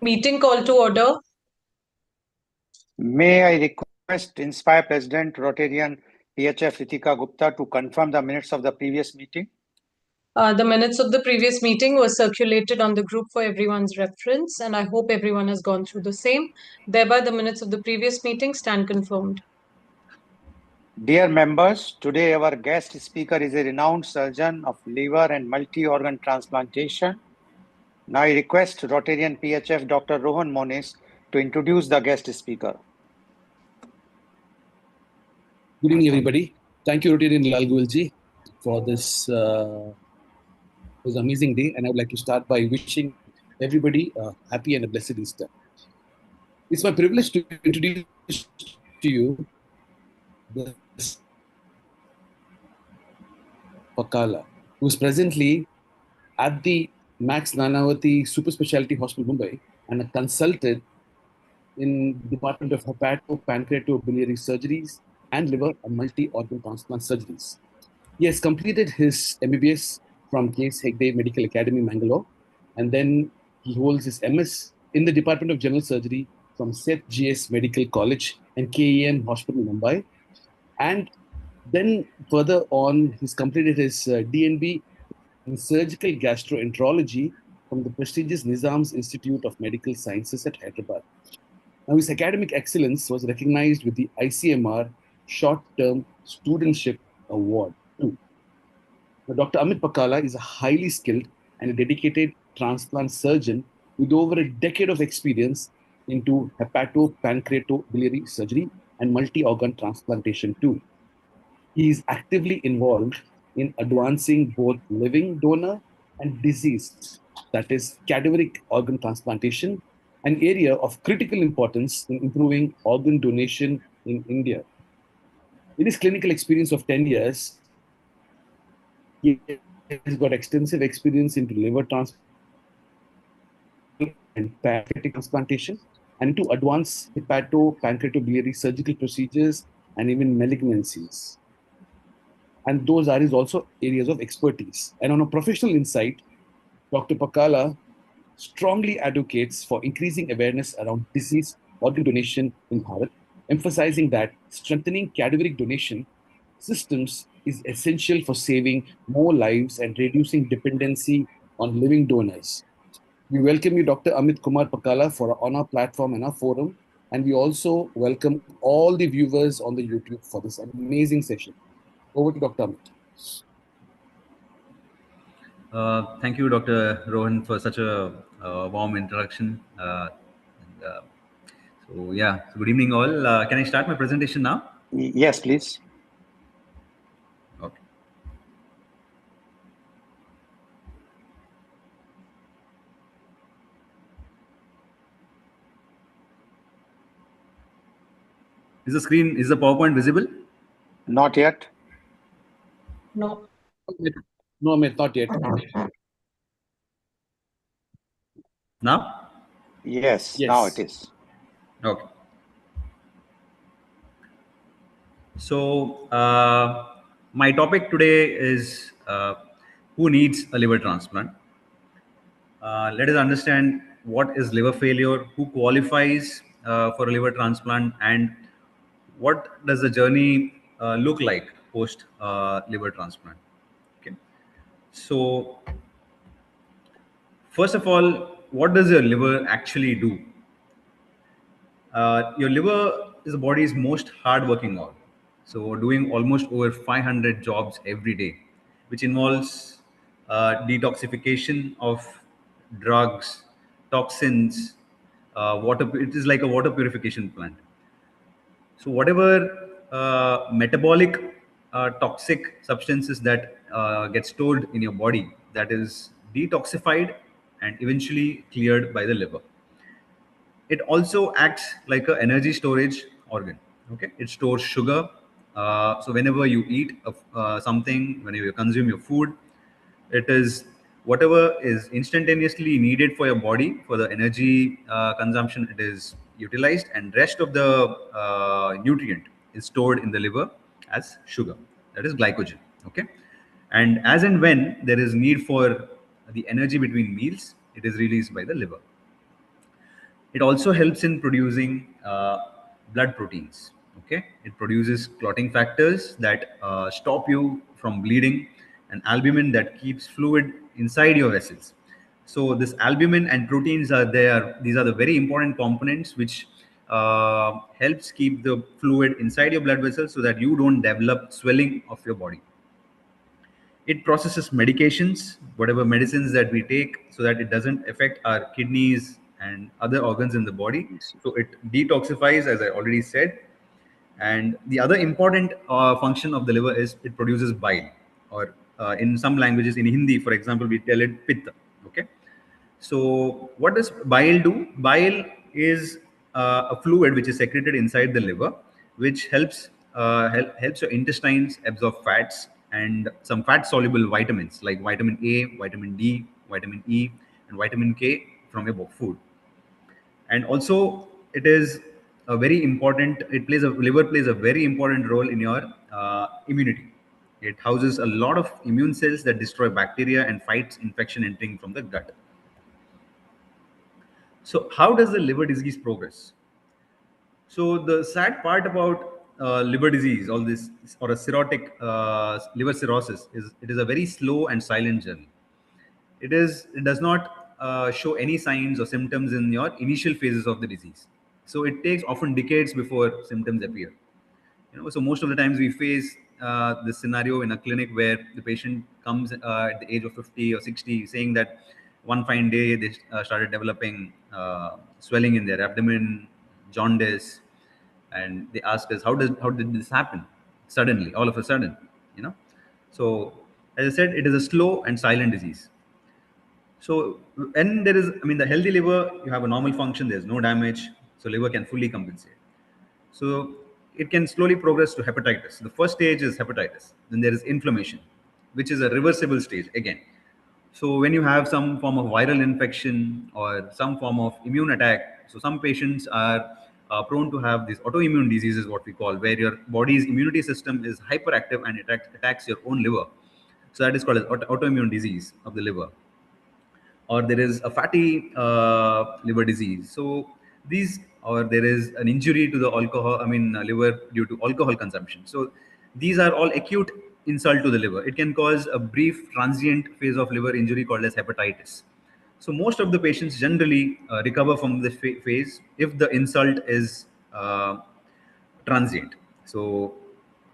Meeting call to order. May I request Inspire President Rotarian PHF Ritika Gupta to confirm the minutes of the previous meeting? The minutes of the previous meeting were circulated on the group for everyone's reference, and I hope everyone has gone through the same. Thereby, the minutes of the previous meeting stand confirmed. Dear members, today our guest speaker is a renowned surgeon of liver and multi-organ transplantation. Now I request Rotarian PHF Dr. Rohan Monis to introduce the guest speaker. Good evening, everybody. Thank you, Rotarian Lalgulji, for this amazing day. And I would like to start by wishing everybody a happy and a blessed Easter. It's my privilege to introduce to you the Pakkala, who is presently at the Max Nanavati Super Speciality Hospital, Mumbai, and a consultant in the Department of Pancreato-Biliary Surgeries and Liver and Multi-Organ Transplant Surgeries. He has completed his MBBS from K.S. Hegde Medical Academy, Mangalore, and then he holds his MS in the Department of General Surgery from Seth GS Medical College and KEM Hospital, Mumbai. And then further on, he's completed his DNB in Surgical Gastroenterology from the prestigious Nizam's Institute of Medical Sciences at Hyderabad. Now, his academic excellence was recognized with the ICMR Short-Term Studentship Award too. Now, Dr. Amith Pakkala is a highly skilled and a dedicated transplant surgeon with over a decade of experience into hepato-pancreato-biliary surgery and multi-organ transplantation too. He is actively involved in advancing both living donor and deceased, that is cadaveric organ transplantation, an area of critical importance in improving organ donation in India. In his clinical experience of 10 years, he has got extensive experience into liver transplant and pancreatic transplantation, and into advanced hepato-pancreatobiliary surgical procedures and even malignancies. And those are his also areas of expertise. And on a professional insight, Dr. Pakkala strongly advocates for increasing awareness around disease organ donation in Bharat, emphasizing that strengthening cadaveric donation systems is essential for saving more lives and reducing dependency on living donors. We welcome you, Dr. Amith Kumar Pakkala, on our platform and our forum. And we also welcome all the viewers on the YouTube for this amazing session. Over to Dr. Amith. Thank you, Dr. Rohan, for such a warm introduction. So good evening all. Can I start my presentation now? Yes, please. Okay. Is the PowerPoint visible? Not yet. No. No, Amit, not yet. Now? Yes, now it is. Okay. So, my topic today is who needs a liver transplant? Let us understand what is liver failure, who qualifies for a liver transplant, and what does the journey look like post liver transplant. Okay. So, first of all, what does your liver actually do? Your liver is the body's most hard-working organ. So doing almost over 500 jobs every day, which involves detoxification of drugs, toxins, water. It is like a water purification plant. So whatever metabolic toxic substances that get stored in your body, that is detoxified and eventually cleared by the liver. It also acts like an energy storage organ. Okay, it stores sugar. So whenever you eat something, whenever you consume your food, it is whatever is instantaneously needed for your body for the energy consumption. It is utilized, and rest of the nutrient is stored in the liver as sugar. That is glycogen. Okay, and as and when there is need for the energy between meals, it is released by the liver. It also helps in producing blood proteins. Okay, it produces clotting factors that stop you from bleeding, and albumin that keeps fluid inside your vessels. So this albumin and proteins are there. These are the very important components which helps keep the fluid inside your blood vessels so that you don't develop swelling of your body. It processes medications, whatever medicines that we take, so that it doesn't affect our kidneys and other organs in the body. So it detoxifies, as I already said. And the other important function of the liver is it produces bile, or in some languages, in Hindi, for example, we tell it pitta. Okay. So what does bile do? Bile is a fluid which is secreted inside the liver, which helps your intestines absorb fats and some fat soluble vitamins like vitamin A, vitamin D, vitamin E, and vitamin K from your food. And also it is a very important. Liver plays a very important role in your immunity. It houses a lot of immune cells that destroy bacteria and fights infection entering from the gut. So, how does the liver disease progress? So, the sad part about liver disease, all this, or a cirrhotic liver cirrhosis, is it is a very slow and silent journey. It does not show any signs or symptoms in your initial phases of the disease. So, it takes often decades before symptoms appear. So most of the times we face this scenario in a clinic where the patient comes at the age of 50 or 60 saying that one fine day they started developing swelling in their abdomen, jaundice, and they ask us how did this happen suddenly, all of a sudden. you know so as I said, it is a slow and silent disease. So when there is, I mean, the healthy liver, you have a normal function, there's no damage, so liver can fully compensate. So it can slowly progress to hepatitis. The first stage is hepatitis. Then there is inflammation, which is a reversible stage again. So when you have some form of viral infection or some form of immune attack, so some patients are prone to have these autoimmune diseases, what we call, where your body's immunity system is hyperactive and it attacks your own liver. So that is called as autoimmune disease of the liver. Or there is a fatty liver disease. So these, or there is an injury to the alcohol, I mean, liver due to alcohol consumption. So these are all acute insult to the liver. It can cause a brief transient phase of liver injury called as hepatitis. So most of the patients generally recover from this phase if the insult is transient. So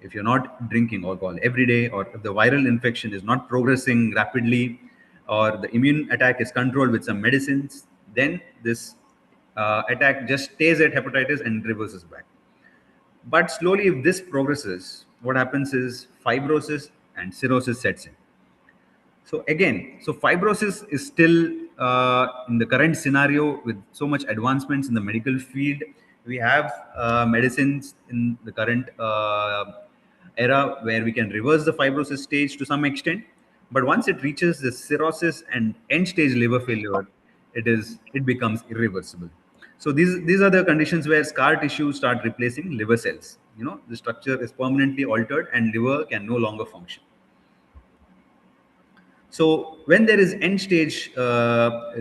if you're not drinking alcohol every day, or if the viral infection is not progressing rapidly, or the immune attack is controlled with some medicines, then this attack just stays at hepatitis and reverses back. But slowly, if this progresses, what happens is fibrosis and cirrhosis sets in. So again, so fibrosis is still in the current scenario with so much advancements in the medical field. We have medicines in the current era where we can reverse the fibrosis stage to some extent. But once it reaches the cirrhosis and end stage liver failure, it becomes irreversible. So these are the conditions where scar tissue start replacing liver cells. The structure is permanently altered and liver can no longer function. So when there is end stage liver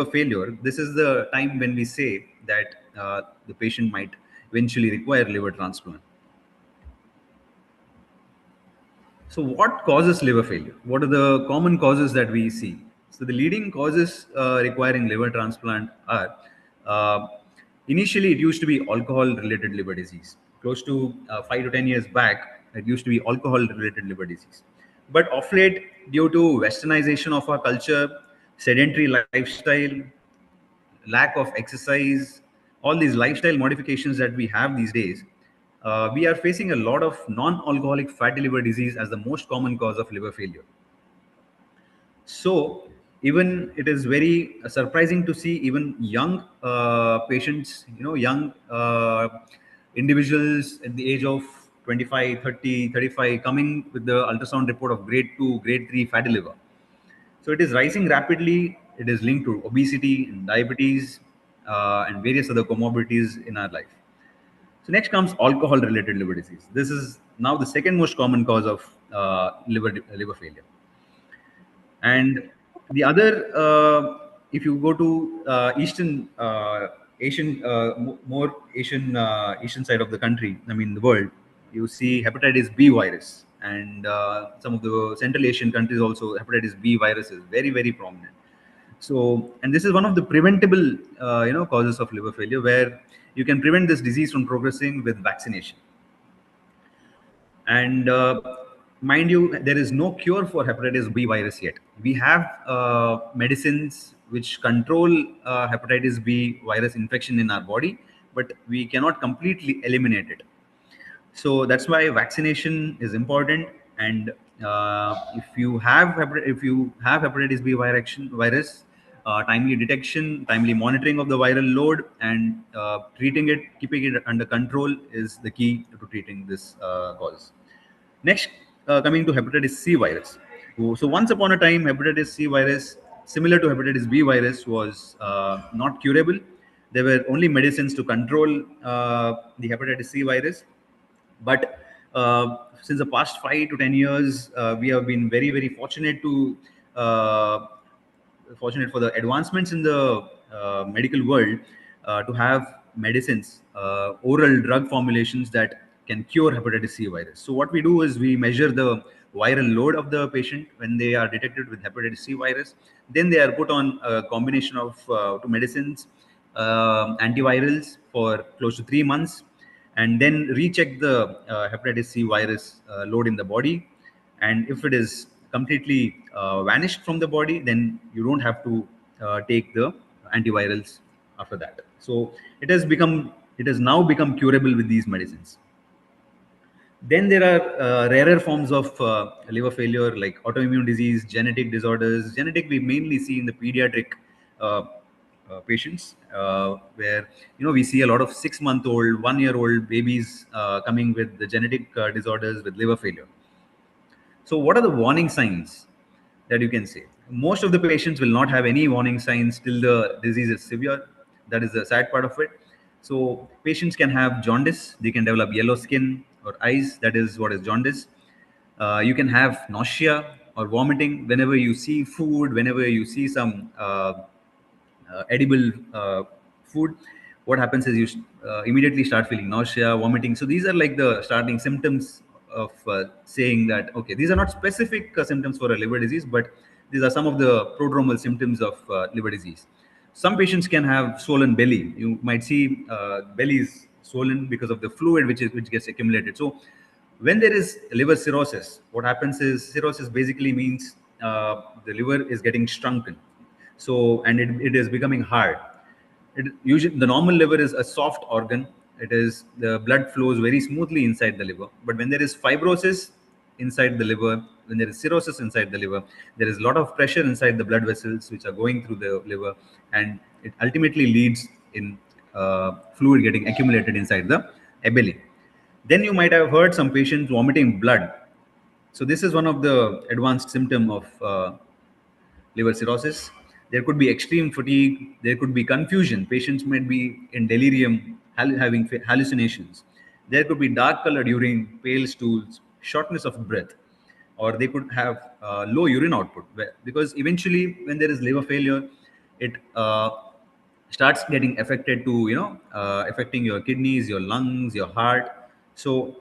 failure, this is the time when we say that the patient might eventually require liver transplant. So what causes liver failure? What are the common causes that we see? So the leading causes requiring liver transplant are, initially it used to be alcohol-related liver disease. Close to 5 to 10 years back, it used to be alcohol-related liver disease. But of late, due to westernization of our culture, sedentary lifestyle, lack of exercise, all these lifestyle modifications that we have these days, we are facing a lot of non-alcoholic fatty liver disease as the most common cause of liver failure. So even it is very surprising to see even young patients, young individuals at the age of 25, 30, 35 coming with the ultrasound report of grade 2, grade 3 fatty liver. So it is rising rapidly. It is linked to obesity and diabetes and various other comorbidities in our life. So next comes alcohol-related liver disease. This is now the second most common cause of liver failure. And the other if you go to Eastern Asian, more Asian side of the country, I mean the world, you see hepatitis B virus, and some of the Central Asian countries also hepatitis B virus is very, very prominent. So, and this is one of the preventable, causes of liver failure, where you can prevent this disease from progressing with vaccination. And mind you, there is no cure for hepatitis B virus yet. We have medicines which control hepatitis B virus infection in our body, but we cannot completely eliminate it. So that's why vaccination is important. And if you have hepatitis B virus, timely detection, timely monitoring of the viral load, and treating it, keeping it under control is the key to treating this cause. Next, coming to hepatitis C virus. So once upon a time, hepatitis C virus, similar to hepatitis B virus, was not curable. There were only medicines to control the hepatitis C virus. But since the past 5 to 10 years, we have been very, very uh, fortunate for the advancements in the medical world to have medicines, oral drug formulations that can cure hepatitis C virus. So what we do is we measure the viral load of the patient when they are detected with hepatitis C virus. Then they are put on a combination of two medicines, antivirals for close to 3 months, and then recheck the hepatitis C virus load in the body. And if it is completely vanished from the body, then you don't have to take the antivirals after that. So it has now become curable with these medicines. Then there are rarer forms of liver failure like autoimmune disease, genetic disorders. Genetic we mainly see in the pediatric patients, where we see a lot of 6-month-old, 1-year-old babies coming with the genetic disorders with liver failure. So what are the warning signs that you can say? Most of the patients will not have any warning signs till the disease is severe. That is the sad part of it. So patients can have jaundice. They can develop yellow skin or eyes. That is what is jaundice. You can have nausea or vomiting whenever you see food, whenever you see some edible food. What happens is you immediately start feeling nausea, vomiting. So these are like the starting symptoms of saying that, okay, these are not specific symptoms for a liver disease, but these are some of the prodromal symptoms of liver disease. Some patients can have swollen belly. You might see belly is swollen because of the fluid which gets accumulated. So when there is liver cirrhosis, what happens is cirrhosis basically means the liver is getting shrunken. So, and it is becoming hard. Usually the normal liver is a soft organ. It is, the blood flows very smoothly inside the liver. But when there is fibrosis inside the liver, when there is cirrhosis inside the liver, there is a lot of pressure inside the blood vessels which are going through the liver, and it ultimately leads in fluid getting accumulated inside the belly. Then you might have heard some patients vomiting blood. So this is one of the advanced symptom of liver cirrhosis. There could be extreme fatigue. There could be confusion. Patients might be in delirium, having hallucinations. There could be dark colored urine, pale stools, shortness of breath, or they could have low urine output. Because eventually, when there is liver failure, it starts getting affected to, affecting your kidneys, your lungs, your heart. So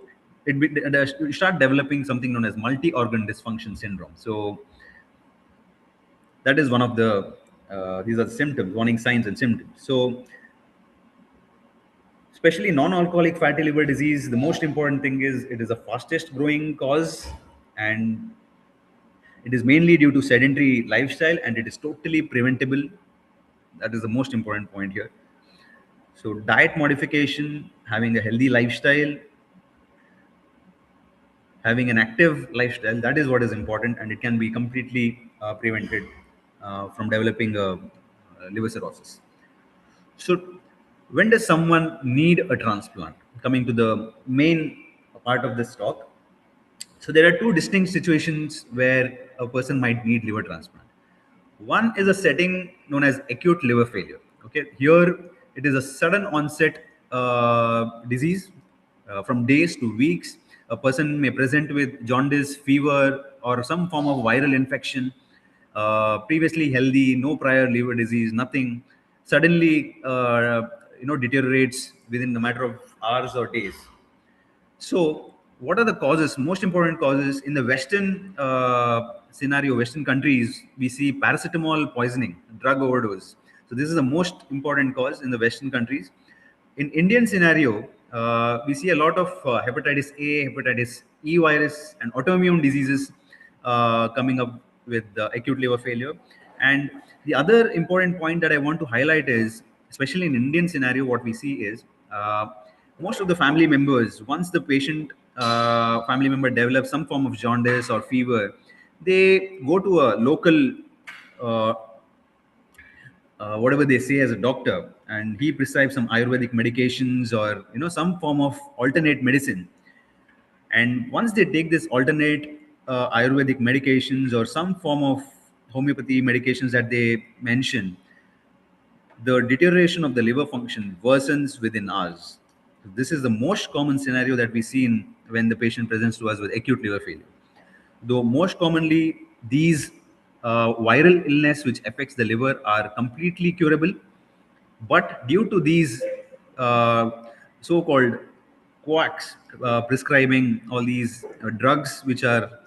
you start developing something known as multi-organ dysfunction syndrome. So that is one of the these are the symptoms, warning signs and symptoms. So especially non-alcoholic fatty liver disease, the most important thing is it is the fastest growing cause, and it is mainly due to sedentary lifestyle, and it is totally preventable. That is the most important point here. So diet modification, having a healthy lifestyle, having an active lifestyle, that is what is important, and it can be completely prevented from developing a liver cirrhosis. So when does someone need a transplant? Coming to the main part of this talk. So there are two distinct situations where a person might need liver transplant. One is a setting known as acute liver failure. Okay, here it is a sudden onset disease from days to weeks. A person may present with jaundice, fever, or some form of viral infection, previously healthy, no prior liver disease, nothing, suddenly deteriorates within a matter of hours or days. So, what are the causes? Most important causes in the Western scenario, Western countries, we see paracetamol poisoning, drug overdose. So, this is the most important cause in the Western countries. In Indian scenario, we see a lot of hepatitis A, hepatitis E virus, and autoimmune diseases coming up with acute liver failure. And the other important point that I want to highlight is, especially in Indian scenario, what we see is most of the family members, once the patient family member develops some form of jaundice or fever, they go to a local uh, whatever they say as a doctor, and he prescribes some ayurvedic medications or some form of alternate medicine. And once they take this alternate ayurvedic medications or some form of homeopathy medications that they mention, the deterioration of the liver function worsens within hours. This is the most common scenario that we see when the patient presents to us with acute liver failure. Though most commonly these viral illness which affects the liver are completely curable, but due to these uh, so-called quacks prescribing all these drugs which are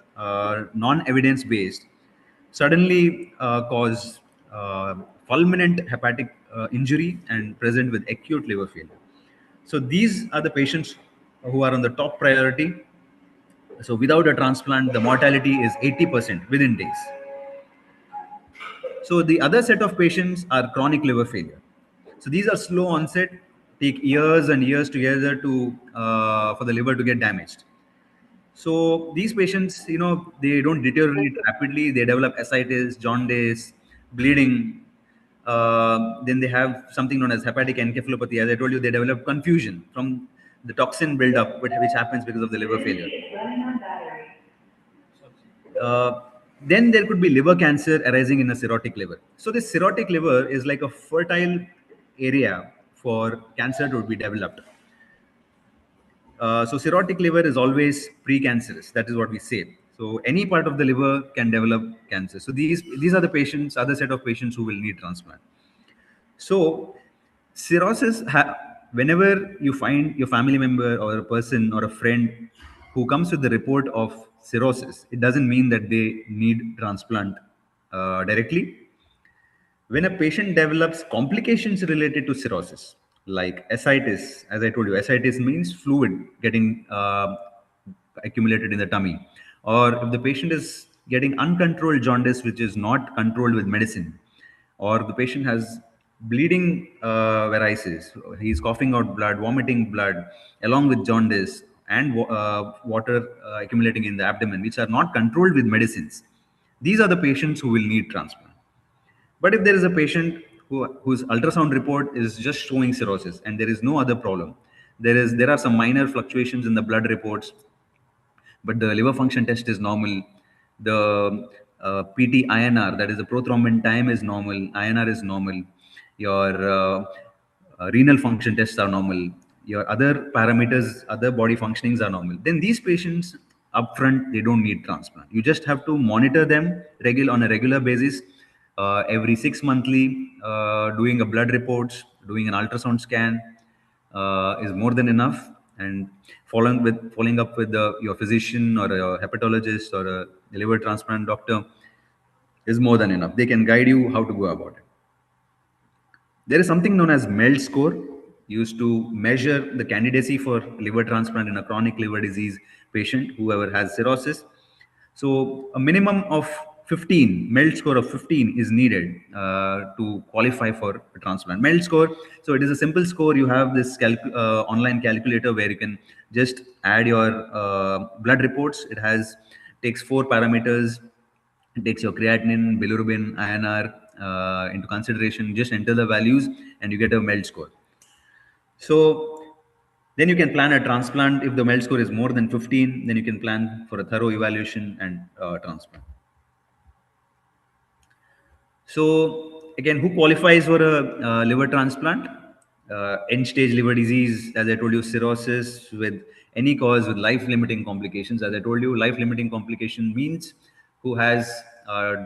non-evidence based, suddenly cause fulminant hepatic injury and present with acute liver failure. So these are the patients who are on the top priority. So without a transplant, the mortality is 80% within days. So the other set of patients are chronic liver failure. So these are slow onset, take years and years together to for the liver to get damaged. So these patients, they don't deteriorate rapidly. They develop ascites, jaundice, bleeding. Then they have something known as hepatic encephalopathy. As I told you, they develop confusion from the toxin buildup, which happens because of the liver failure. Uh, then there could be liver cancer arising in a cirrhotic liver. So this cirrhotic liver is like a fertile area for cancer to be developed. So cirrhotic liver is always precancerous. That is what we say. So any part of the liver can develop cancer. So these are the patients, other set of patients who will need transplant. So cirrhosis, whenever you find your family member or a person or a friend who comes with the report of cirrhosis, it doesn't mean that they need transplant directly. When a patient develops complications related to cirrhosis, like ascites, as I told you, ascites means fluid getting accumulated in the tummy, or if the patient is getting uncontrolled jaundice, which is not controlled with medicine, or the patient has bleeding varices, he's coughing out blood, vomiting blood, along with jaundice and water accumulating in the abdomen, which are not controlled with medicines. These are the patients who will need transplant. But if there is a patient whose ultrasound report is just showing cirrhosis and there is no other problem, there are some minor fluctuations in the blood reports, but the liver function test is normal. The PT-INR, that is the prothrombin time, is normal. INR is normal. Your renal function tests are normal. Your other parameters, other body functionings are normal. Then these patients upfront, they don't need transplant. You just have to monitor them on a regular basis, every 6 monthly, doing a blood reports, doing an ultrasound scan, is more than enough. And following up with your physician or a hepatologist or a liver transplant doctor is more than enough. They can guide you how to go about it. There is something known as MELD score, used to measure the candidacy for liver transplant in a chronic liver disease patient, whoever has cirrhosis. So a minimum of 15, MELD score of 15 is needed to qualify for a transplant. MELD score, so it is a simple score. You have this online calculator where you can just add your blood reports. Takes 4 parameters. It takes your creatinine, bilirubin, INR into consideration. Just enter the values and you get a MELD score. So then you can plan a transplant. If the MELD score is more than 15, then you can plan for a thorough evaluation and transplant. So again, who qualifies for a liver transplant? End-stage liver disease, as I told you, cirrhosis with any cause with life-limiting complications. As I told you, life-limiting complication means who has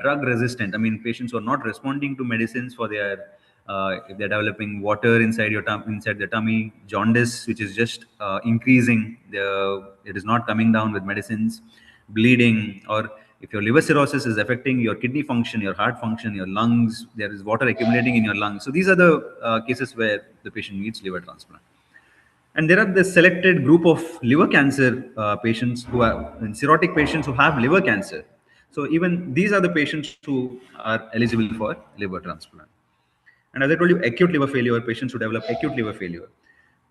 drug resistant. I mean, patients who are not responding to medicines for their if they're developing water inside inside the tummy, jaundice, which is just increasing, it is not coming down with medicines, bleeding, or if your liver cirrhosis is affecting your kidney function, your heart function, your lungs, there is water accumulating in your lungs. So these are the cases where the patient needs liver transplant. And there are the selected group of liver cancer patients who are cirrhotic patients who have liver cancer. So even these are the patients who are eligible for liver transplant. And as I told you, acute liver failure, patients who develop acute liver failure.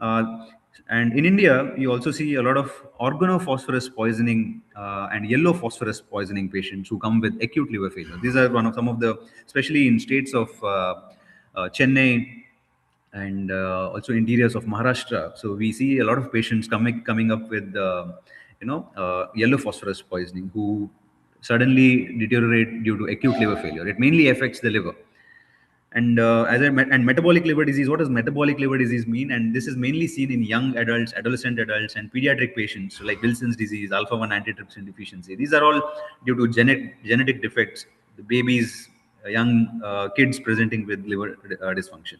Uh, and in India, you also see a lot of organophosphorus poisoning and yellow phosphorus poisoning patients who come with acute liver failure. These are some of the, especially in states of Chennai and also interiors of Maharashtra. So we see a lot of patients coming up with yellow phosphorus poisoning who suddenly deteriorate due to acute liver failure. It mainly affects the liver. And and metabolic liver disease. What does metabolic liver disease mean? And this is mainly seen in young adults, adolescent adults, and pediatric patients, so like Wilson's disease, alpha-1 antitrypsin deficiency. These are all due to genetic defects. The babies, young kids presenting with liver dysfunction.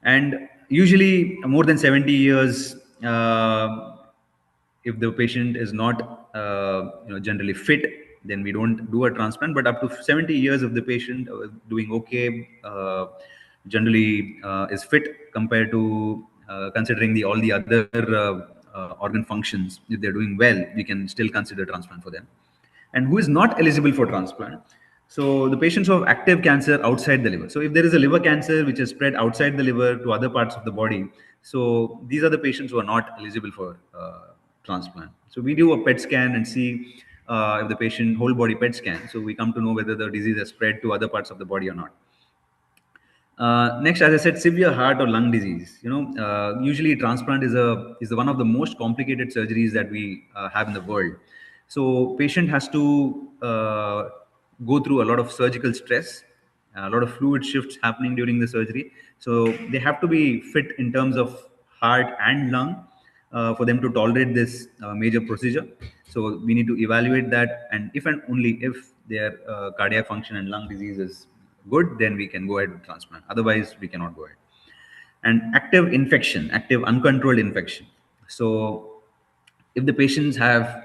And usually more than 70 years, if the patient is not generally fit, then we don't do a transplant. But up to 70 years, if the patient doing okay, generally is fit compared to considering all the other organ functions, if they're doing well, we can still consider transplant for them. And who is not eligible for transplant? So the patients who have active cancer outside the liver. So if there is a liver cancer which is spread outside the liver to other parts of the body, so these are the patients who are not eligible for transplant. So we do a PET scan and see if the patient whole body PET scan. So we come to know whether the disease has spread to other parts of the body or not. Next, as I said, severe heart or lung disease. Usually transplant is one of the most complicated surgeries that we have in the world. So patient has to go through a lot of surgical stress, a lot of fluid shifts happening during the surgery. So they have to be fit in terms of heart and lung for them to tolerate this major procedure. So we need to evaluate that, and if and only if their cardiac function and lung disease is good, then we can go ahead with transplant. Otherwise, we cannot go ahead. And active infection, active uncontrolled infection. So if the patients have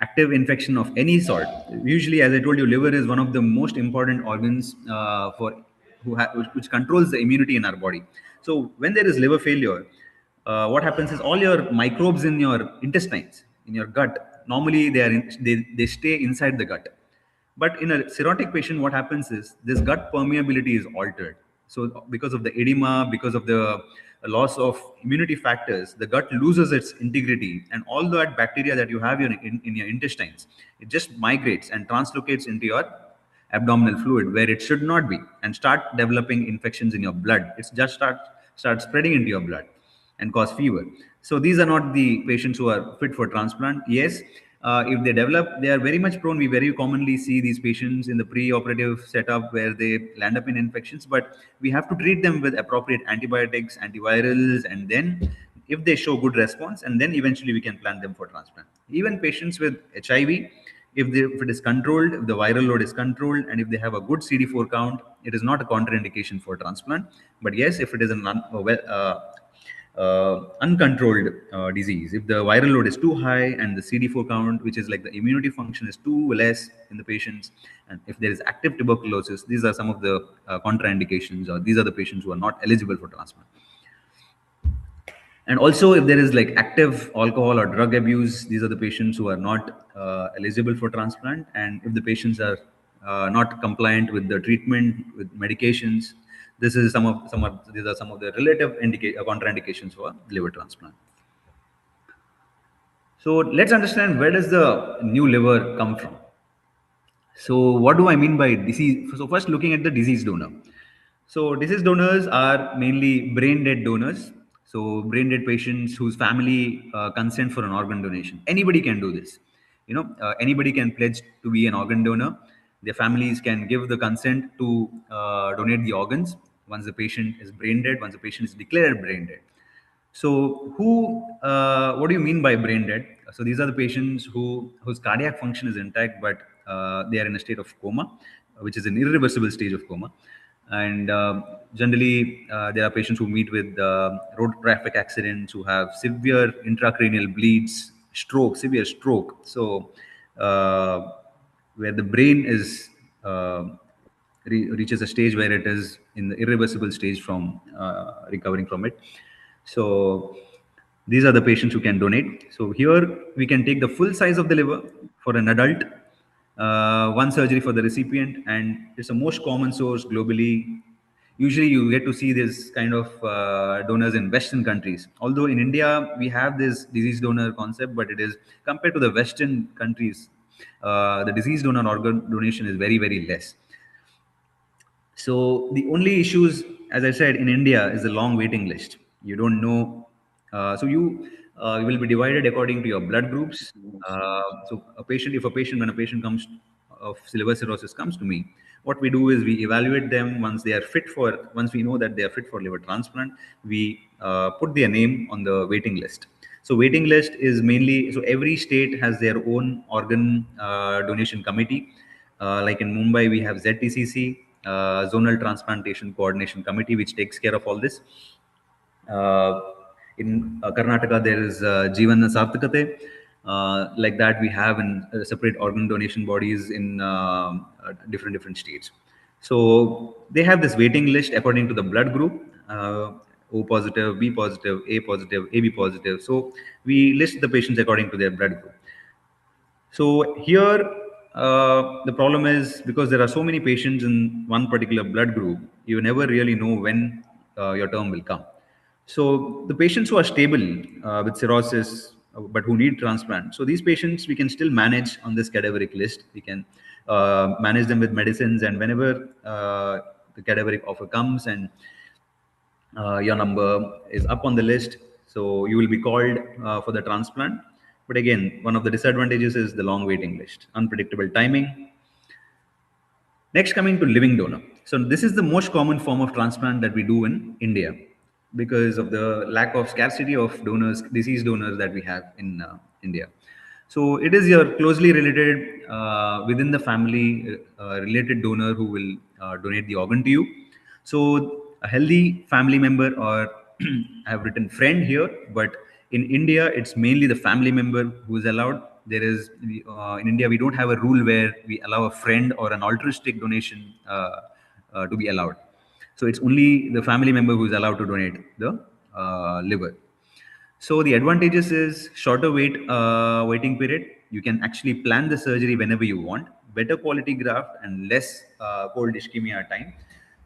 active infection of any sort, usually, as I told you, liver is one of the most important organs which controls the immunity in our body. So when there is liver failure, what happens is all your microbes in your intestines, in your gut, normally they stay inside the gut. But in a cirrhotic patient, what happens is this gut permeability is altered. So because of the edema, because of the loss of immunity factors, the gut loses its integrity, and all that bacteria that you have in your intestines, it just migrates and translocates into your abdominal fluid where it should not be, and start developing infections in your blood. It's just start spreading into your blood and cause fever. So these are not the patients who are fit for transplant. Yes, if they develop, they are very much prone. We very commonly see these patients in the pre-operative setup where they land up in infections, but we have to treat them with appropriate antibiotics, antivirals, and then if they show good response, and then eventually we can plan them for transplant. Even patients with HIV, if it is controlled, if the viral load is controlled, and if they have a good CD4 count, it is not a contraindication for transplant. But yes, if it is an uncontrolled disease, if the viral load is too high and the CD4 count, which is like the immunity function, is too less in the patients, and if there is active tuberculosis, these are some of the contraindications, or these are the patients who are not eligible for transplant. And also, if there is like active alcohol or drug abuse, these are the patients who are not eligible for transplant. And if the patients are not compliant with the treatment with medications, this is these are some of the relative contraindications for liver transplant. So let's understand, where does the new liver come from? So what do I mean by disease? So first, looking at the disease donor. So disease donors are mainly brain dead donors. So brain dead patients whose family consent for an organ donation. Anybody can do this. Anybody can pledge to be an organ donor. Their families can give the consent to donate the organs once the patient is brain dead, once the patient is declared brain dead. So, what do you mean by brain dead? So, these are the patients whose cardiac function is intact, but they are in a state of coma, which is an irreversible stage of coma. And generally, there are patients who meet with road traffic accidents, who have severe intracranial bleeds, stroke, severe stroke. So, where the brain is reaches a stage where it is in the irreversible stage from recovering from it. So these are the patients who can donate. So here we can take the full size of the liver for an adult, one surgery for the recipient, and it's the most common source globally. Usually you get to see this kind of donors in Western countries. Although in India we have this disease donor concept, but it is compared to the Western countries, the disease donor organ donation is very, very less. So the only issues, as I said, in India is the long waiting list. You don't know. So you will be divided according to your blood groups. So when a patient comes of liver cirrhosis comes to me, what we do is we evaluate them once we know that they are fit for liver transplant, we put their name on the waiting list. So waiting list is mainly, so every state has their own organ donation committee. Like in Mumbai, we have ZTCC, Zonal Transplantation Coordination Committee, which takes care of all this. Uh, in Karnataka, there is Jeevan Sarthakate. Like that, we have in separate organ donation bodies in different states. So they have this waiting list according to the blood group. O positive, B positive, A positive, AB positive. So we list the patients according to their blood group. So here, the problem is because there are so many patients in one particular blood group, you never really know when your term will come. So the patients who are stable with cirrhosis, but who need transplant, so these patients we can still manage on this cadaveric list. We can manage them with medicines, and whenever the cadaveric offer comes and your number is up on the list, so you will be called for the transplant. But again, one of the disadvantages is the long waiting list, unpredictable timing. Next, coming to living donor. So this is the most common form of transplant that we do in India because of the lack of scarcity of donors, deceased donors that we have in India. So it is your closely related, within the family, related donor who will donate the organ to you. So a healthy family member, or I have written friend here, but in India it's mainly the family member who is allowed. There is in India we don't have a rule where we allow a friend or an altruistic donation to be allowed. So it's only the family member who is allowed to donate the liver. So the advantages is shorter waiting period. You can actually plan the surgery whenever you want. Better quality graft and less cold ischemia time,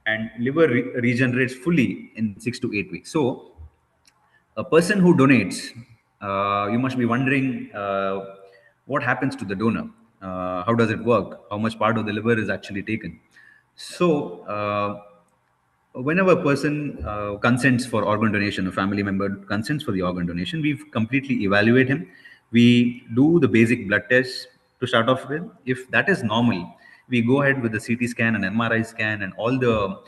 and liver regenerates fully in 6 to 8 weeks. So a person who donates, you must be wondering what happens to the donor. How does it work? How much part of the liver is actually taken? So. Whenever a person consents for organ donation, a family member consents for the organ donation, we completely evaluate him. We do the basic blood tests to start off with. If that is normal, we go ahead with the CT scan and MRI scan and all the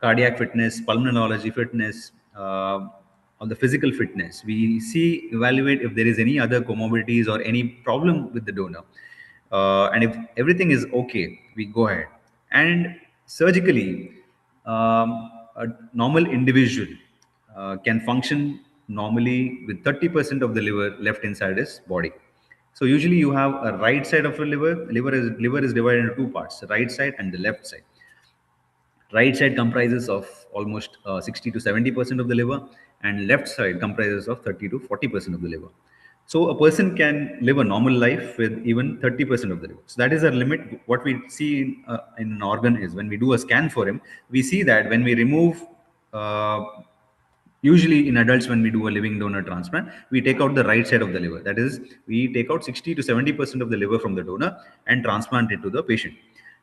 cardiac fitness, pulmonology fitness, all the physical fitness. We see, evaluate if there is any other comorbidities or any problem with the donor. And if everything is okay, we go ahead. And surgically, a normal individual can function normally with 30% of the liver left inside his body. So usually you have a right side of a liver. Liver is divided into two parts: the right side and the left side. Right side comprises of almost 60 to 70% of the liver, and left side comprises of 30 to 40% of the liver. So a person can live a normal life with even 30% of the liver. So that is our limit. What we see in an organ is when we do a scan for him, we see that when we remove, usually in adults, when we do a living donor transplant, we take out the right side of the liver. That is, we take out 60 to 70% of the liver from the donor and transplant it to the patient.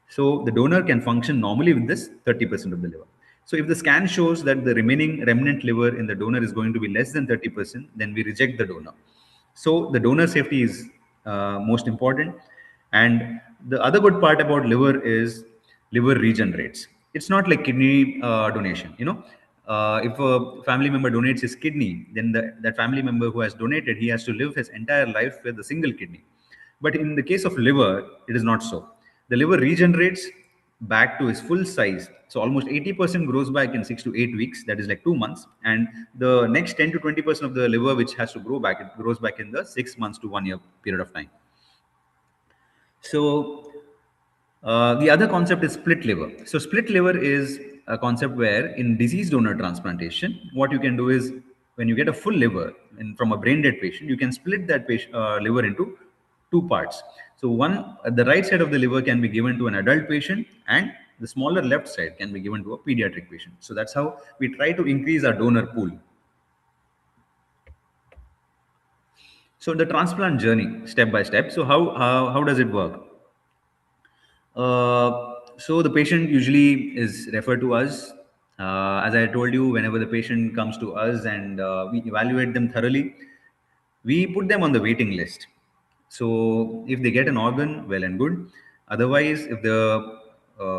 So the donor can function normally with this 30% of the liver. So if the scan shows that the remaining remnant liver in the donor is going to be less than 30%, then we reject the donor. So the donor safety is most important. And the other good part about liver is liver regenerates. It's not like kidney donation. if a family member donates his kidney, then that family member who has donated, he has to live his entire life with a single kidney. But in the case of liver, it is not so. The liver regenerates back to its full size. So almost 80% grows back in 6 to 8 weeks, that is like 2 months. And the next 10 to 20% of the liver, which has to grow back, it grows back in the 6 months to 1 year period of time. So the other concept is split liver. So split liver is a concept where in disease donor transplantation, what you can do is when you get a full liver from a brain dead patient, you can split that liver into two parts. So one, the right side of the liver can be given to an adult patient, and the smaller left side can be given to a pediatric patient. So that's how we try to increase our donor pool. So the transplant journey, step by step. So how does it work? So the patient usually is referred to us. As I told you, whenever the patient comes to us and we evaluate them thoroughly, we put them on the waiting list. So if they get an organ, well and good. Otherwise, if the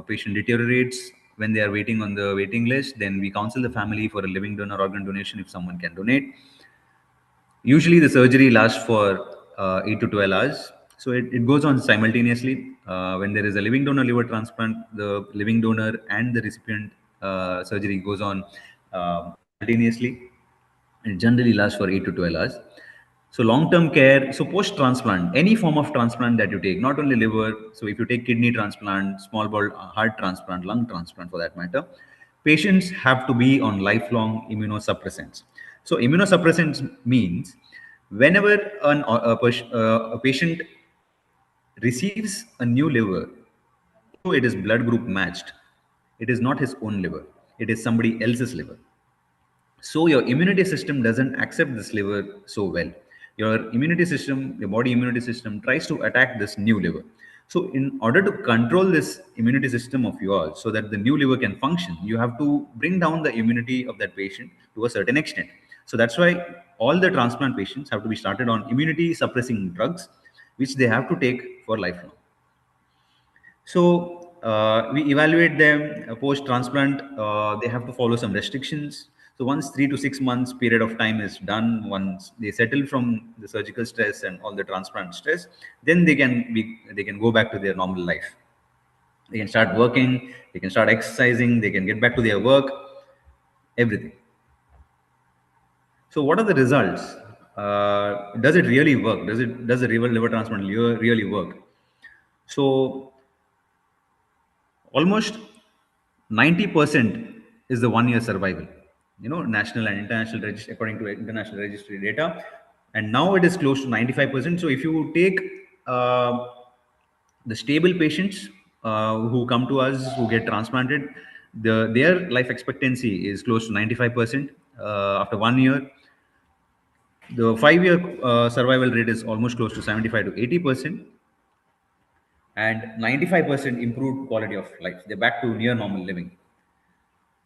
patient deteriorates when they are waiting on the waiting list, then we counsel the family for a living donor organ donation if someone can donate. Usually the surgery lasts for 8 to 12 hours. So it goes on simultaneously. When there is a living donor liver transplant, the living donor and the recipient surgery goes on simultaneously. It generally lasts for 8 to 12 hours. So long-term care, so post-transplant, any form of transplant that you take, not only liver, so if you take kidney transplant, small bowel heart transplant, lung transplant for that matter, patients have to be on lifelong immunosuppressants. So immunosuppressants means whenever a patient receives a new liver, although it is blood group matched, it is not his own liver, it is somebody else's liver. So your immunity system doesn't accept this liver so well. Your immunity system, your body immunity system tries to attack this new liver. So in order to control this immunity system of yours so that the new liver can function, you have to bring down the immunity of that patient to a certain extent. So that's why all the transplant patients have to be started on immunity suppressing drugs, which they have to take for lifelong. So we evaluate them post transplant. They have to follow some restrictions. So once 3 to 6 months period of time is done, once they settle from the surgical stress and all the transplant stress, then they can go back to their normal life. They can start working. They can start exercising. They can get back to their work. Everything. So what are the results? Does it really work? Does the liver transplant really work? So almost 90% is the 1 year survival, national and international registry, according to international registry data. And now it is close to 95%. So if you take the stable patients who come to us, who get transplanted, their life expectancy is close to 95% after 1 year. The 5 year survival rate is almost close to 75 to 80%, and 95% improved quality of life. They're back to near normal living.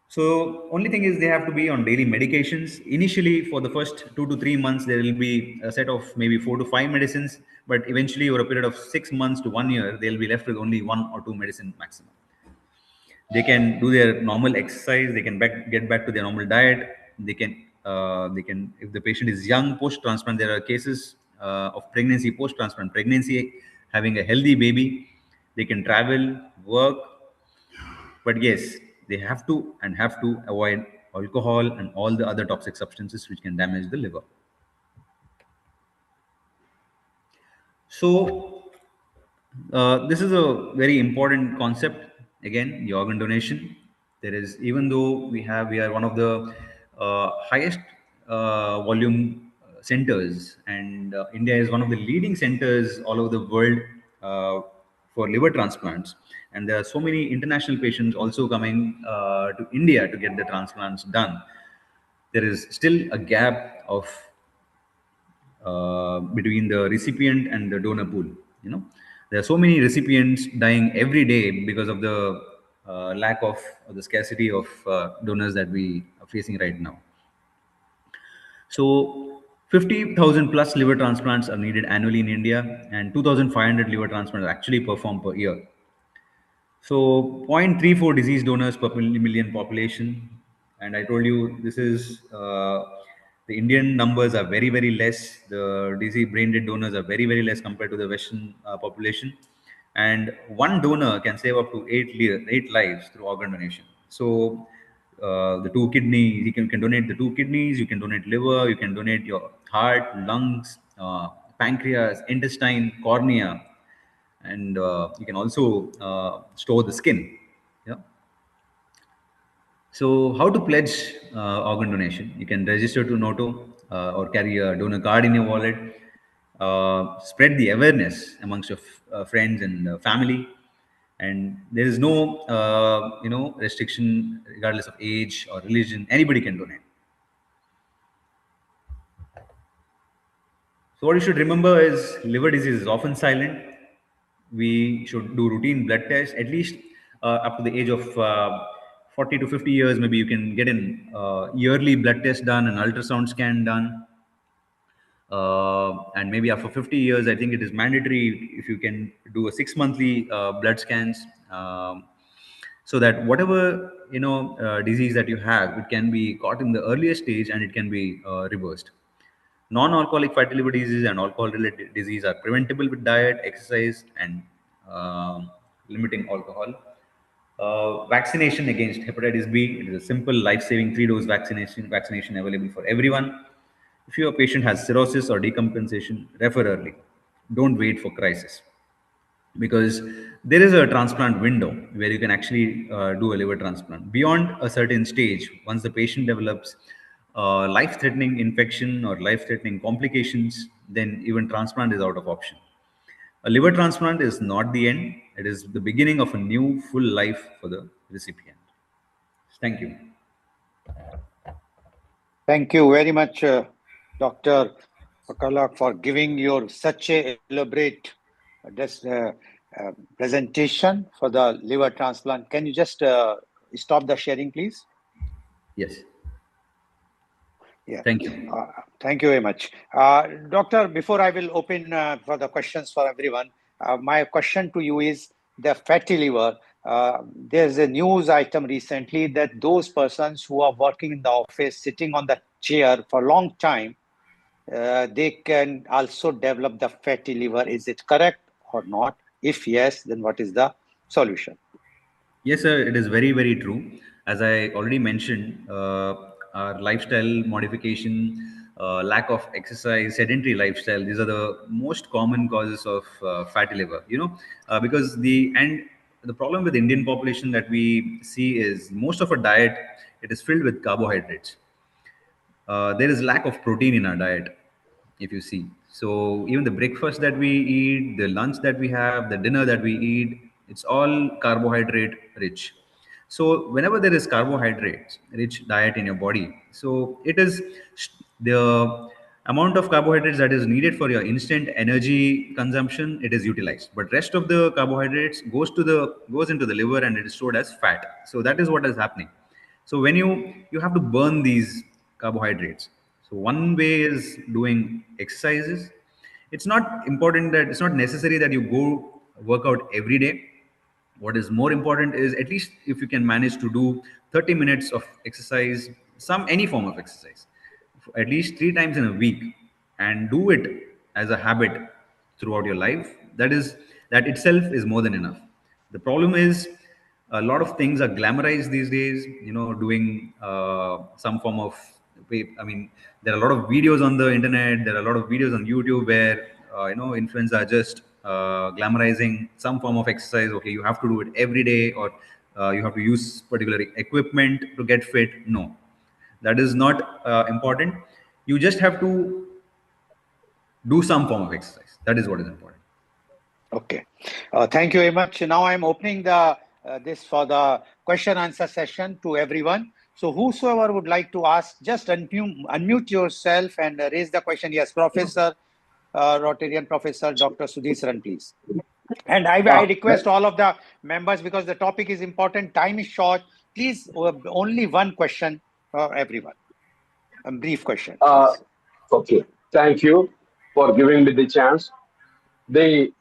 So only thing is they have to be on daily medications. Initially, for the first 2 to 3 months, there will be a set of maybe 4 to 5 medicines, but eventually over a period of 6 months to 1 year, they'll be left with only 1 or 2 medicine maximum. They can do their normal exercise. They can get back to their normal diet. They can, if the patient is young, post-transplant, there are cases of pregnancy, post-transplant pregnancy, having a healthy baby. They can travel, work, but yes, they have to avoid alcohol and all the other toxic substances which can damage the liver. So this is a very important concept. Again, the organ donation. There is, even though we are one of the highest volume centers, and India is one of the leading centers all over the world for liver transplants. And there are so many international patients also coming to India to get the transplants done. There is still a gap of between the recipient and the donor pool. There are so many recipients dying every day because of the lack of, or the scarcity of donors that we are facing right now. So 50,000 plus liver transplants are needed annually in India, and 2,500 liver transplants are actually performed per year. So 0.34 disease donors per million population. And I told you this is the Indian numbers are very, very less. The DC brain dead donors are very, very less compared to the Western population. And one donor can save up to eight lives through organ donation. So the two kidneys, you can donate the two kidneys, you can donate liver, you can donate your heart, lungs, pancreas, intestine, cornea, and you can also store the skin. Yeah. So, how to pledge organ donation? You can register to Noto or carry a donor card in your wallet. Spread the awareness amongst your friends and family, and there is no restriction regardless of age or religion. Anybody can donate. So, what you should remember is liver disease is often silent. We should do routine blood tests at least up to the age of 40 to 50 years. Maybe you can get an yearly blood test done, an ultrasound scan done. And maybe after 50 years, I think it is mandatory if you can do a 6 monthly blood scans, so that whatever disease that you have, it can be caught in the earliest stage and it can be reversed. Non-alcoholic fatty liver disease and alcohol-related disease are preventable with diet, exercise, and limiting alcohol. Vaccination against hepatitis B. It is a simple, life-saving 3-dose vaccination available for everyone. If your patient has cirrhosis or decompensation, refer early. Don't wait for crisis, because there is a transplant window where you can actually do a liver transplant. Beyond a certain stage, once the patient develops life-threatening infection or life-threatening complications, then even transplant is out of option. A liver transplant is not the end; it is the beginning of a new, full life for the recipient. Thank you. Thank you very much, Dr. Pakkala, for giving your such a elaborate presentation for the liver transplant. Can you just stop the sharing, please? Yes. Yeah. Thank you. Thank you very much. Doctor, before I will open for the questions for everyone, my question to you is the fatty liver. There's a news item recently that those persons who are working in the office, sitting on the chair for a long time, they can also develop the fatty liver. Is it correct or not? If yes, then what is the solution? Yes, sir, it is very, very true. As I already mentioned, our lifestyle modification, lack of exercise, sedentary lifestyle, these are the most common causes of fatty liver. Because the problem with the Indian population that we see is most of our diet, it is filled with carbohydrates. There is lack of protein in our diet, if you see. So even the breakfast that we eat, the lunch that we have, the dinner that we eat, it's all carbohydrate rich. So whenever there is carbohydrates rich diet in your body, so it is the amount of carbohydrates that is needed for your instant energy consumption, it is utilized, but rest of the carbohydrates goes into the liver and it is stored as fat. So that is what is happening. So when you have to burn these carbohydrates. So one way is doing exercises. It's not important that it's not necessary that you go work out every day. What is more important is at least if you can manage to do 30 minutes of exercise, any form of exercise, at least 3 times in a week, and do it as a habit throughout your life. That itself is more than enough. The problem is a lot of things are glamorized these days. Doing some form of, I mean, there are a lot of videos on the internet. There are a lot of videos on YouTube where influencers are just glamorizing some form of exercise. Okay, you have to do it every day, or you have to use particular equipment to get fit. No, that is not important. You just have to do some form of exercise. That is what is important. Okay, thank you very much. Now I'm opening the this for the question answer session to everyone. So whosoever would like to ask, just unmute yourself and raise the question. Yes, Professor, Rotarian Professor Dr. Sudhir Saran, please. And I request all of the members, because the topic is important, time is short, please only one question for everyone. A brief question, please. Okay, thank you for giving me the chance. The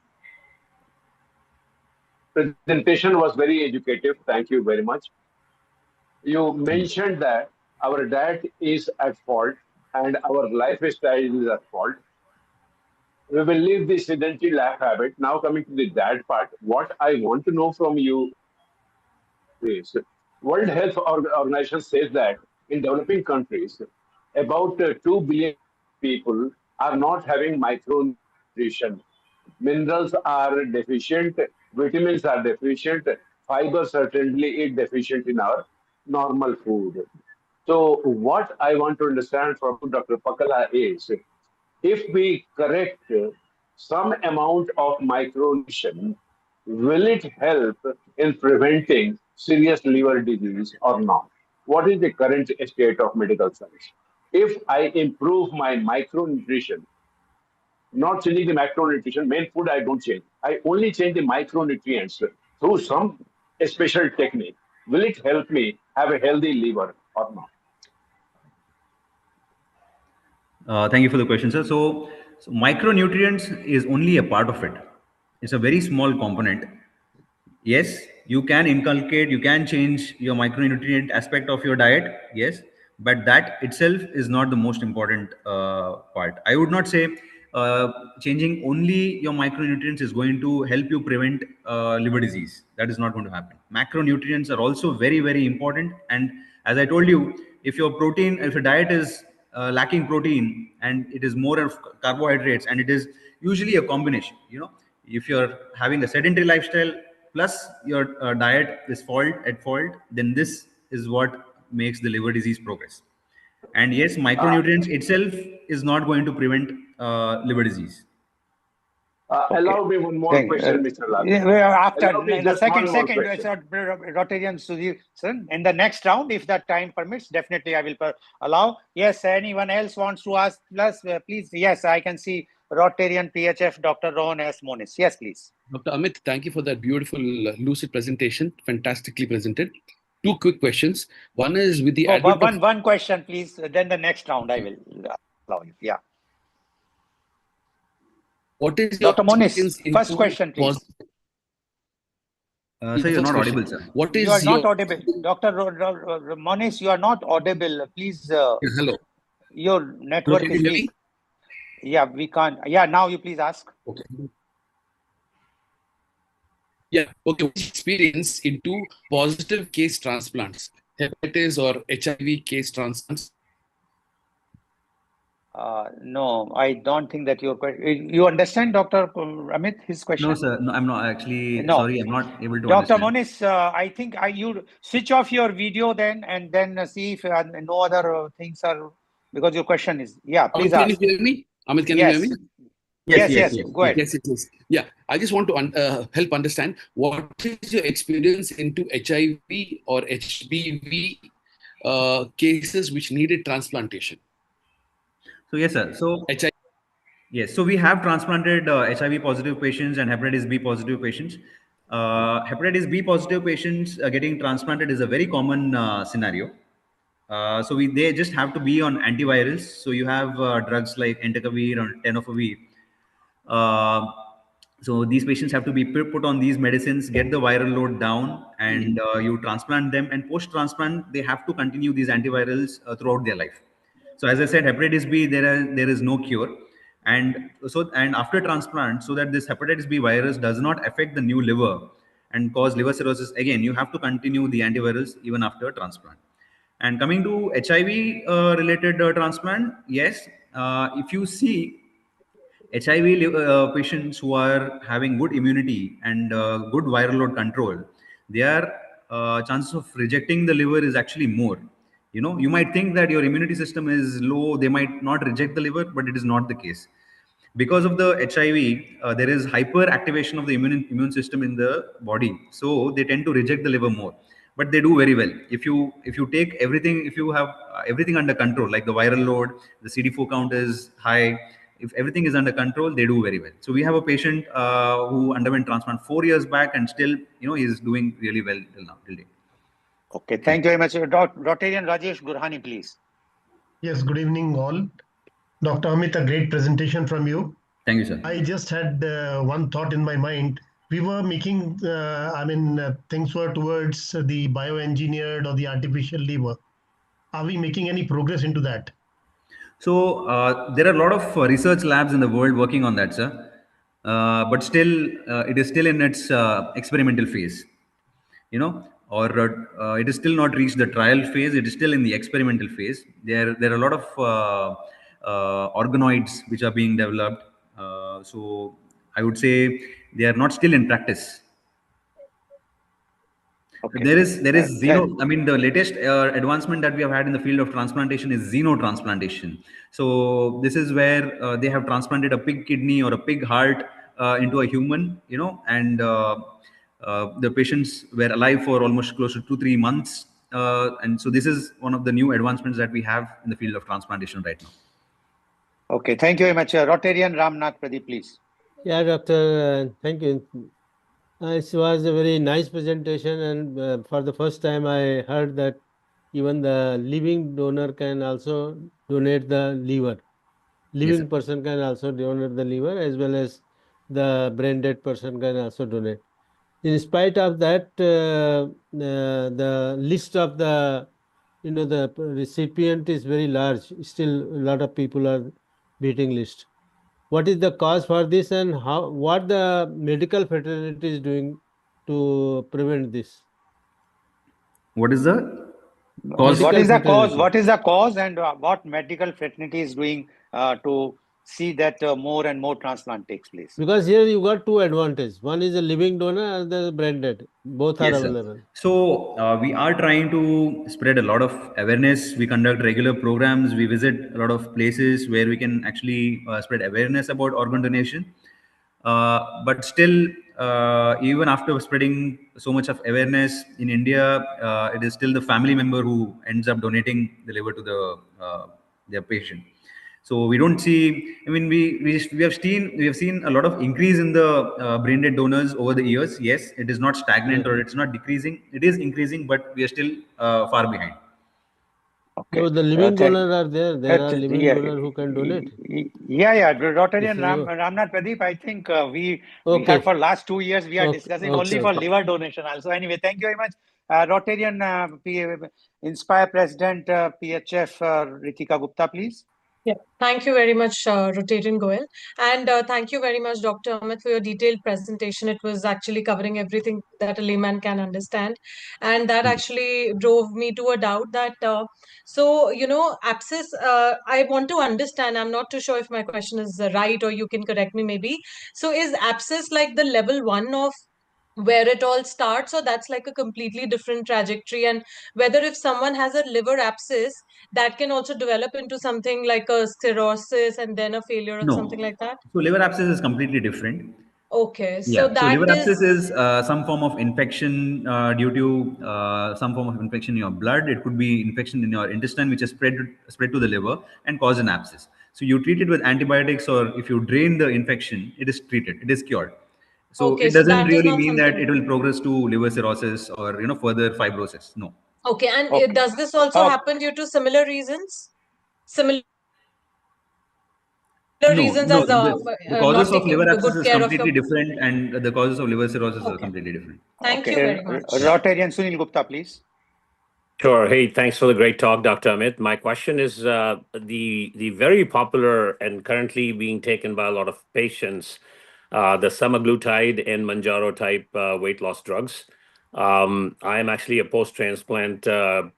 presentation was very educative. Thank you very much. You mentioned that our diet is at fault and our lifestyle is at fault. We will leave the sedentary life habit. Now, coming to the diet part, what I want to know from you is World Health Organization says that in developing countries, about 2 billion people are not having micronutrition. Minerals are deficient, vitamins are deficient, fiber certainly is deficient in our normal food. So, what I want to understand from Dr. Pakkala is if we correct some amount of micronutrition, will it help in preventing serious liver disease or not? What is the current state of medical science? If I improve my micronutrition, not changing the macronutrition, main food I don't change. I only change the micronutrients through some special technique. Will it help me have a healthy liver or not? Thank you for the question, sir. So micronutrients is only a part of it. It's a very small component. Yes, you can inculcate, you can change your micronutrient aspect of your diet. Yes, but that itself is not the most important part. I would not say changing only your micronutrients is going to help you prevent liver disease. That is not going to happen. Macronutrients are also very, very important. And as I told you, if your protein, if your diet is lacking protein and it is more of carbohydrates, and it is usually a combination, if you're having a sedentary lifestyle plus your diet is at fault, then this is what makes the liver disease progress. And yes, Uh, micronutrients itself is not going to prevent liver disease. Okay. Allow me one more Thank, question, Mr. yeah, Rajesh. well, after Allow me in the just one more second, question. Rotarian Sudhir, sir, in the next round, if that time permits, definitely I will allow. Yes, anyone else wants to ask? Plus, please. Yes, I can see Rotarian PHF Dr. Rohan S. Monis. Yes, please. Dr. Amith, thank you for that beautiful, lucid presentation. Fantastically presented. Two quick questions. One is with the advent of... One question, please. Then the next round I will allow you. Yeah. What is your Dr. Monis, first question, please. Sir, you're not audible, sir. What is you are not audible. Dr. Monis, you are not audible. Please. Hello. Your network Hello, is weak. Yeah, we can't. Yeah, now you please ask. Okay. Yeah, okay. What's experience into positive case transplants, hepatitis or HIV case transplants? No, I don't think that you understand, Dr. Amith, his question? No, sir. No, I'm not actually. No. Sorry, I'm not able to Dr. understand. Monis, I think you switch off your video then and then see if no other things are, because your question is, yeah, please Amit, ask. Can you hear me? Amit, can Yes. you hear me? Yes, go ahead. Yes. Yeah, I just want to help understand what is your experience into HIV or HBV cases which needed transplantation. So yes, sir. So HIV. Yes, so we have transplanted HIV positive patients and hepatitis B positive patients. Hepatitis B positive patients getting transplanted is a very common scenario. So they just have to be on antivirals. So you have drugs like entecavir or tenofovir. So these patients have to be put on these medicines, get the viral load down, and you transplant them. And post-transplant, they have to continue these antivirals throughout their life. So as I said, hepatitis B, there is no cure, and after transplant, so that this hepatitis B virus does not affect the new liver and cause liver cirrhosis again, you have to continue the antivirals even after transplant. And coming to HIV related transplant, yes, if you see HIV patients who are having good immunity and good viral load control, their chances of rejecting the liver is actually more. You might think that your immunity system is low, they might not reject the liver, but it is not the case. Because of the HIV, there is hyperactivation of the immune system in the body, so they tend to reject the liver more. But they do very well if you take everything, if you have everything under control, like the viral load, the CD4 count is high. If everything is under control, they do very well. So we have a patient who underwent transplant 4 years back, and still, is doing really well till date. Okay, thank you very much. Rotarian Rajesh Gurhani, please. Yes, good evening all. Dr. Amith, a great presentation from you. Thank you, sir. I just had one thought in my mind. we were making, things were towards the bioengineered or the artificial liver. Are we making any progress into that? So there are a lot of research labs in the world working on that, sir. But still, it is still in its experimental phase, or it is still not reached the trial phase. It is still in the experimental phase. There are a lot of organoids which are being developed. So I would say they are not still in practice. Okay. There is xeno. I mean, the latest advancement that we have had in the field of transplantation is xenotransplantation. So this is where they have transplanted a pig kidney or a pig heart into a human, and the patients were alive for almost close to 2-3 months. And so this is one of the new advancements that we have in the field of transplantation right now. Okay, thank you very much. Rotarian Ramnath Pradeep, please. Yeah, Doctor, thank you. It was a very nice presentation, and for the first time, I heard that even the living donor can also donate the liver. Living sir. person can also donate the liver, as well as the brain dead person can also donate. In spite of that, the list of the the recipient is very large. Still, a lot of people are beating list. What is the cause for this, and what the medical fraternity is doing to prevent this? What is the cause? What Medical is the cause? fraternity. What is the cause, and what medical fraternity is doing to see that more and more transplant takes place? Because here you got two advantages. One is a living donor and the brain dead. Both are Yes, sir. available. So we are trying to spread a lot of awareness. We conduct regular programs. We visit a lot of places where we can actually spread awareness about organ donation. But still, even after spreading so much of awareness in India, it is still the family member who ends up donating the liver to their patient. So we don't see. I mean, we have seen a lot of increase in the brain dead donors over the years. Yes, it is not stagnant or it's not decreasing. It is increasing, but we are still far behind. Okay. So the living donors are there. There are living yeah, donors who can donate. yeah. Rotarian This is Ramnath Pradeep. I think we okay. have for last 2 years we are Okay. discussing Okay. only for Okay. liver donation also. Anyway, thank you very much. Rotarian Inspire President PHF Ritika Gupta, please. Yeah, thank you very much, Rotating Goel. And thank you very much, Dr. Amith, for your detailed presentation. It was actually covering everything that a layman can understand. And that actually drove me to a doubt that, abscess, I want to understand. I'm not too sure if my question is right, or you can correct me maybe. So is abscess like the level one of where it all starts, or that's like a completely different trajectory? And whether if someone has a liver abscess, that can also develop into something like a cirrhosis and then a failure or something No. like that? So liver abscess is completely different. Okay, so Yeah. So that liver abscess is is some form of infection due to some form of infection in your blood. It could be infection in your intestine, which is spread to the liver and cause an abscess. So you treat it with antibiotics, or if you drain the infection, it is treated. It is cured. So okay, it so doesn't that is really not mean that something. it will progress to liver cirrhosis or further fibrosis. No. Okay, and Okay. does this also Okay. happen due to similar reasons? Similar No, reasons no. as The not causes of taking liver the good abscess is care of your. completely different, and the causes of liver cirrhosis are Okay, completely different. thank you Okay. very much. Rotarian Sunil Gupta, please. Sure. Hey, thanks for the great talk, Dr. Amit. My question is the very popular and currently being taken by a lot of patients, the semaglutide and Manjaro type weight loss drugs. I am actually a post-transplant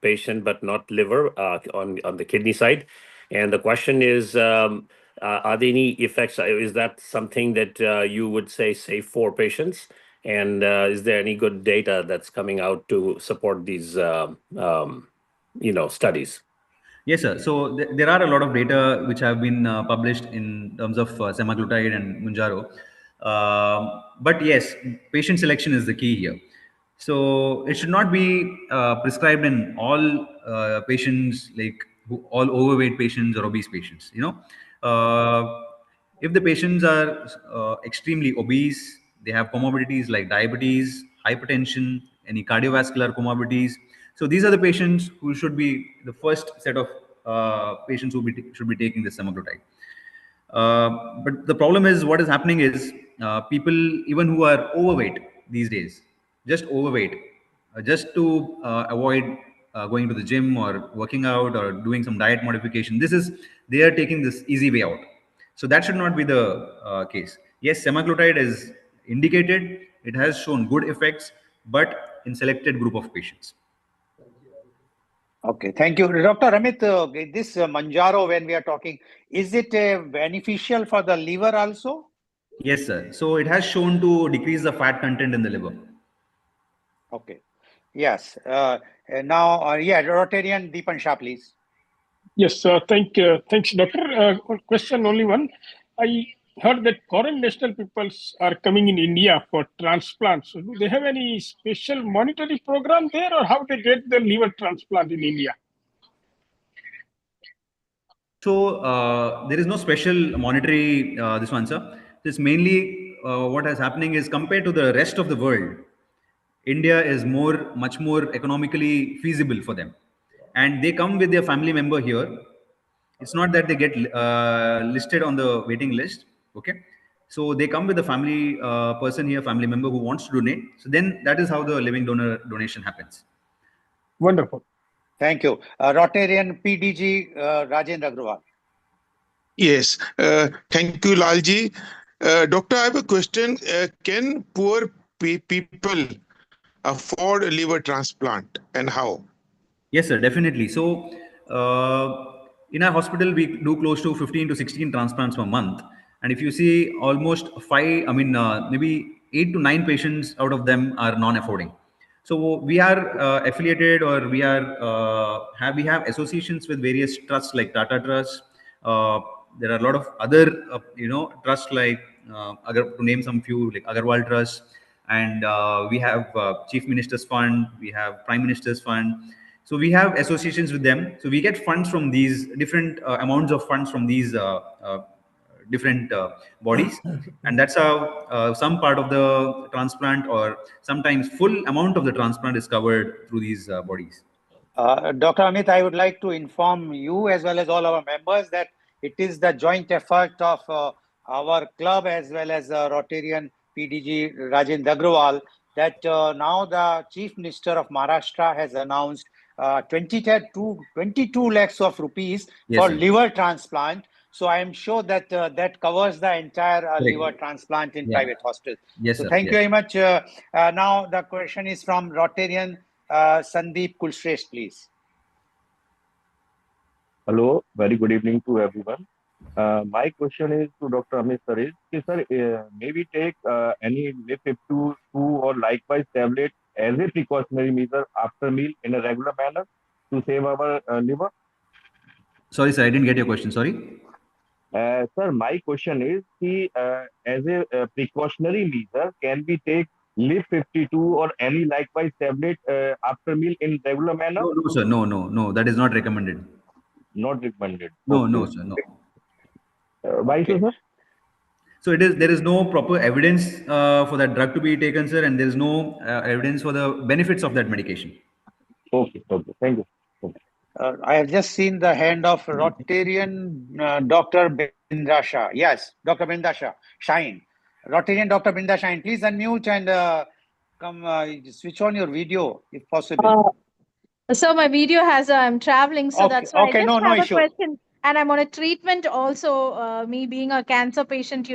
patient, but not liver on the kidney side. And the question is, are there any effects? Is that something that you would say safe for patients? And is there any good data that's coming out to support these, studies? Yes, sir. So there are a lot of data which have been published in terms of semaglutide and Munjaro. But yes, patient selection is the key here. So it should not be prescribed in all patients, like all overweight patients or obese patients. If the patients are extremely obese, they have comorbidities like diabetes, hypertension, any cardiovascular comorbidities. So these are the patients who should be the first set of patients who should be taking this semaglutide. But the problem is, what is happening is people even who are overweight these days, just overweight, just to avoid going to the gym or working out or doing some diet modification. They are taking this easy way out. So that should not be the case. Yes, semaglutide is indicated. It has shown good effects, but in selected group of patients. Okay, thank you. Dr. Amith, this Manjaro, when we are talking, is it beneficial for the liver also? Yes, sir. So it has shown to decrease the fat content in the liver. Okay. Yes. Now, yeah, Rotarian Deepan Shah, please. Yes, thanks, doctor. Question only one. I heard that foreign national peoples are coming in India for transplants. So do they have any special monetary program there, or how they get the liver transplant in India? So there is no special monetary this one, sir. This mainly what is happening is, compared to the rest of the world, India is much more economically feasible for them, and they come with their family member here. It's not that they get listed on the waiting list. Okay, so they come with a family person here, family member who wants to donate. So then that is how the living donor donation happens. Wonderful. Thank you. Rotarian PDG Rajendra Agrawal. Yes, thank you, Lalji. Doctor, I have a question. Can poor people afford a liver transplant, and how? Yes, sir, definitely. So, in our hospital, we do close to 15 to 16 transplants per month. And if you see, almost maybe 8 to 9 patients out of them are non-affording. So we are affiliated, or we have associations with various trusts like Tata Trust. There are a lot of other trusts like to name some few, like Agarwal Trust, and we have Chief Minister's Fund, we have Prime Minister's Fund. So we have associations with them. So we get funds from these different amounts of funds from these different bodies, and that's how some part of the transplant, or sometimes full amount of the transplant, is covered through these bodies. Dr. Amith, I would like to inform you as well as all our members that it is the joint effort of our club as well as Rotarian PDG Rajendra Agrawal that now the Chief Minister of Maharashtra has announced 22 lakhs of rupees for liver transplant. So I am sure that that covers the entire liver transplant in private hospitals. Yes, so sir. thank you very much. Now the question is from Rotarian Sandeep Kulshresht, please. Hello, very good evening to everyone. My question is to Dr. Amith sir is, sir, may we take any LIF52 or likewise tablet as a precautionary measure after meal in a regular manner to save our liver? Sorry, sir, I didn't get your question. Sorry. Sir, my question is, as a precautionary measure, can we take LIF52 or any likewise tablet after meal in regular manner? No, sir. No. That is not recommended. Not recommended. No, okay. No, sir. No. Why so, sir? So there is no proper evidence for that drug to be taken, sir, and there is no evidence for the benefits of that medication. Okay. Thank you. Okay. I have just seen the hand of Rotarian Dr. Brinda Shah. Yes, Dr. Brinda Shah. Shine. Rotarian Dr. Brinda Shine. Please unmute and come switch on your video if possible. So my video has I'm traveling, so that's why I just have a question. And I'm on a treatment also, me being a cancer patient,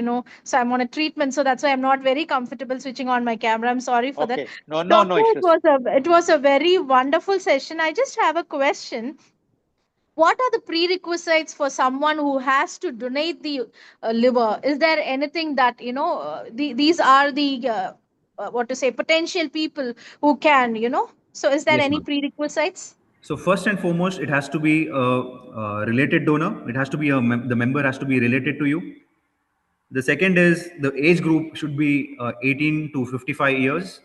so I'm on a treatment. So that's why I'm not very comfortable switching on my camera. I'm sorry for that. No issues. It was a very wonderful session. I just have a question. What are the prerequisites for someone who has to donate the liver? Is there anything that, these are the, potential people who can, So is there any prerequisites? So first and foremost, it has to be a related donor. It has to be the member has to be related to you. The second is the age group should be 18 to 55 years.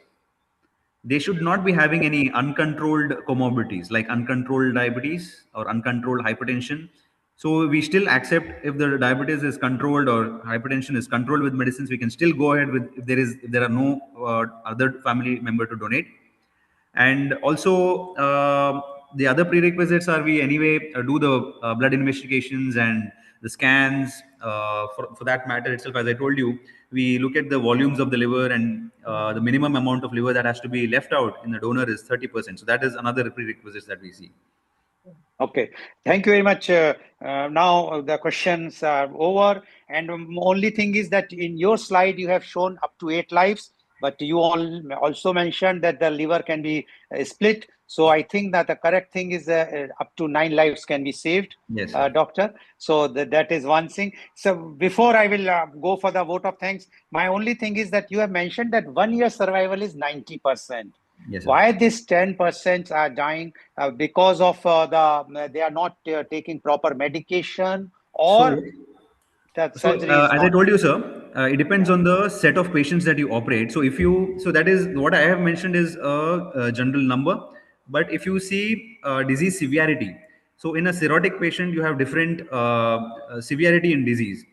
They should not be having any uncontrolled comorbidities like uncontrolled diabetes or uncontrolled hypertension. So we still accept if the diabetes is controlled or hypertension is controlled with medicines, we can still go ahead with if there are no other family member to donate. And also the other prerequisites are we anyway do the blood investigations and the scans For that matter itself, as I told you, we look at the volumes of the liver, and the minimum amount of liver that has to be left out in the donor is 30%. So that is another prerequisite that we see. Okay, thank you very much. Now the questions are over, and only thing is that in your slide you have shown up to 8 lives, but you all also mentioned that the liver can be split. So I think that the correct thing is up to 9 lives can be saved, Yes, doctor. So that is one thing. So before I will go for the vote of thanks, my only thing is that you have mentioned that 1 year survival is 90%. yes, sir. Why this 10% are dying? Because of they are not taking proper medication, or So, that so surgery is as I not. told you, sir, it depends on the set of patients that you operate. So if you, so that is what I have mentioned is a general number. But if you see disease severity, so in a cirrhotic patient, you have different severity in disease.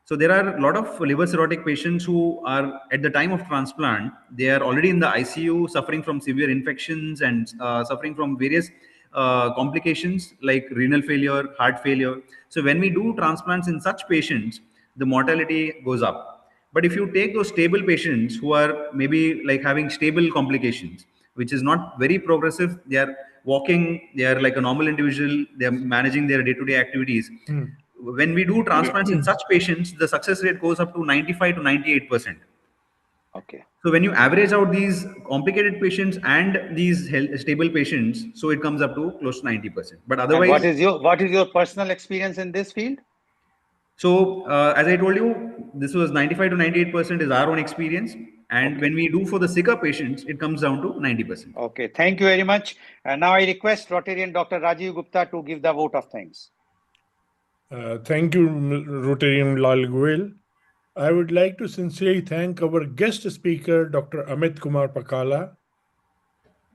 So there are a lot of liver cirrhotic patients who are at the time of transplant, they are already in the ICU, suffering from severe infections and suffering from various complications like renal failure, heart failure. So when we do transplants in such patients, the mortality goes up. But if you take those stable patients who are maybe like having stable complications, which is not very progressive, they are walking, they are like a normal individual, they are managing their day-to-day activities. When we do transplants in such patients, the success rate goes up to 95 to 98%. Okay. So when you average out these complicated patients and these stable patients, so it comes up to close to 90%. But And otherwise, what is your personal experience in this field? so as I told you, this was 95 to 98% is our own experience. And Okay. when we do for the sicker patients, it comes down to 90%. Okay, thank you very much. And now I request Rotarian Dr. Rajiv Gupta to give the vote of thanks. Thank you, Rotarian Lal Goel. I would like to sincerely thank our guest speaker, Dr. Amith Kumar Pakkala,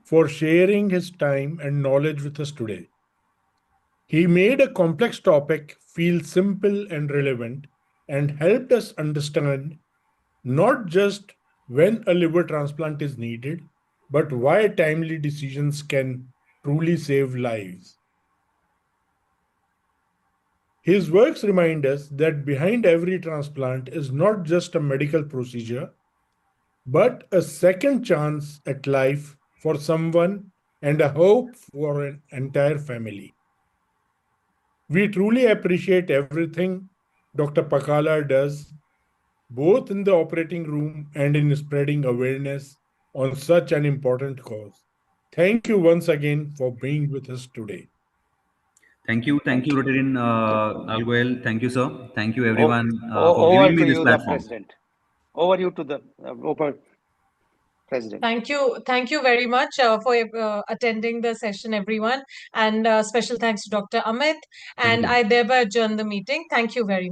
for sharing his time and knowledge with us today. He made a complex topic feel simple and relevant and helped us understand not just when a liver transplant is needed, but why timely decisions can truly save lives. His works remind us that behind every transplant is not just a medical procedure, but a second chance at life for someone and a hope for an entire family. We truly appreciate everything Dr. Pakkala does, both in the operating room and in spreading awareness on such an important cause. Thank you once again for being with us today. Thank you, Rotarian Alguel. Thank you, sir. Thank you, everyone, for Over giving me to this you, the platform. President. Over you to the President. Thank you very much for attending the session, everyone. And special thanks to Dr. Amith. And I thereby adjourn the meeting. Thank you very much.